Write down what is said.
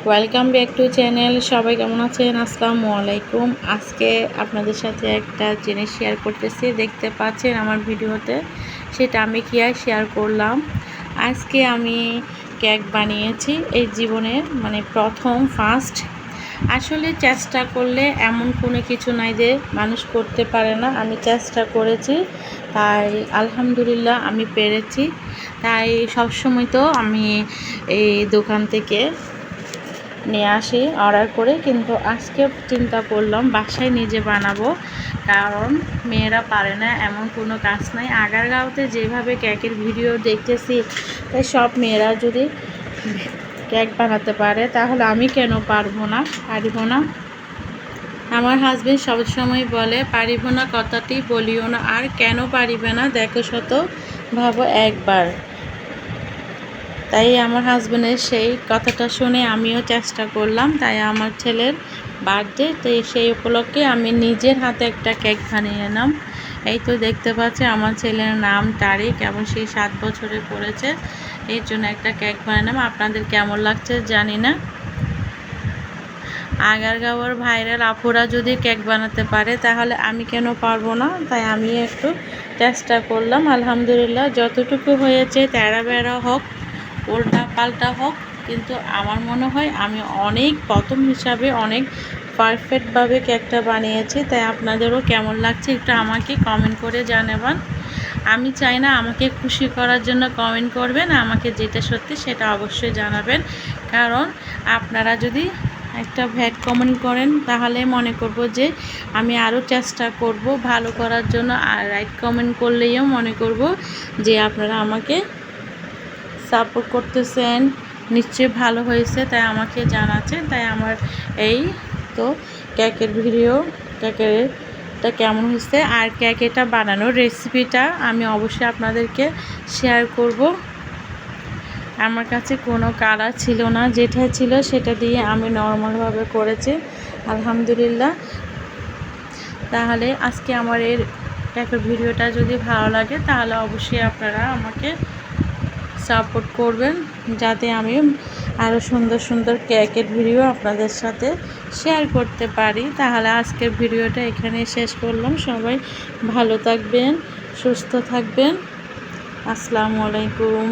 Welcome back to channel. সবাই কেমন আছেন? আসসালামু আলাইকুম। আজকে আপনাদের সাথে একটা জিনিস শেয়ার করতেছি, দেখতে পাচ্ছেন আমার ভিডিওতে, সেটা আমি কি আর শেয়ার করলাম। আজকে আমি কেক বানিয়েছি, এই জীবনের প্রথম ফার্স্ট। আসলে চেষ্টা করলে এমন কোনো কিছু নাই যে মানুষ করতে পারে না। আমি চেষ্টা করেছি, তাই আলহামদুলিল্লাহ আমি পেরেছি। তাই সবসময় তো আমি এই দোকান থেকে নিয়ে আসি অর্ডার করে, কিন্তু আজকে চিন্তা করলাম বাসায় নিজে বানাবো, কারণ মেয়েরা পারে না এমন কোনো কাজ নাই। আগারগাঁওতে যেভাবে কেকের ভিডিও দেখতেছি, তাই সব মেয়েরা যদি কেক বানাতে পারে তাহলে আমি কেন পারব না। আমার হাজবেন্ড সবসময় বলে, পারিব না কথাটি বলিও না, আর কেন পারিবে না দেখো শত ভাবো একবার। তাই আমার হাজবেন্ডের সেই কথাটা শুনে আমিও চেষ্টা করলাম। তাই আমার ছেলের বার্থডে, তো সেই উপলক্ষে আমি নিজের হাতে একটা কেক বানিয়ে নিলাম। এই তো দেখতে পাচ্ছি আমার ছেলের নাম তারিক, এবং সে 7 বছরে পড়েছে। এর জন্য একটা কেক বানালাম। আপনাদের কেমন লাগছে জানি না। আগারগাঁওয়ের ভাইরাল আপুরা যদি কেক বানাতে পারে তাহলে আমি কেন পারবো না। তাই আমি একটু চেষ্টা করলাম। আলহামদুলিল্লাহ যতটুকু হয়েছে, তেড়া বেড়া হোক উল্টা পাল্টা হোক, কিন্তু আমার মনে হয় আমি অনেক প্রথম হিসাবে অনেক পারফেক্টভাবে কেকটা বানিয়েছি। তাই আপনাদেরও কেমন লাগছে একটু আমাকে কমেন্ট করে জানাবেন। আমি চাই না আমাকে খুশি করার জন্য কমেন্ট করবেন, আমাকে যেটা সত্যি সেটা অবশ্যই জানাবেন। কারণ আপনারা যদি একটা ভ্যাট কমেন্ট করেন তাহলে মনে করব যে আমি আরও চেষ্টা করব ভালো করার জন্য, আর রাইট কমেন্ট করলেও মনে করব যে আপনারা আমাকে সাপোর্ট করতেছেন, নিশ্চয়ই ভালো হয়েছে তাই আমাকে জানাচ্ছেন। তাই আমার এই তো কেকের ভিডিও, কেকেরটা কেমন হয়েছে আর কেকটা বানানোর রেসিপিটা আমি অবশ্যই আপনাদেরকে শেয়ার করব। আমার কাছে কোনো কালার ছিল না, যেটা ছিল সেটা দিয়ে আমি নর্মালভাবে করেছি আলহামদুলিল্লাহ। তাহলে আজকে আমার এই কেকের ভিডিওটা যদি ভালো লাগে তাহলে অবশ্যই আপনারা আমাকে সাপোর্ট করবেন, যাতে আমি আরও সুন্দর সুন্দর কেকের ভিডিও আপনাদের সাথে শেয়ার করতে পারি। তাহলে আজকের ভিডিওটা এখানে শেষ করলাম। সবাই ভালো থাকবেন, সুস্থ থাকবেন। আসসালামু আলাইকুম।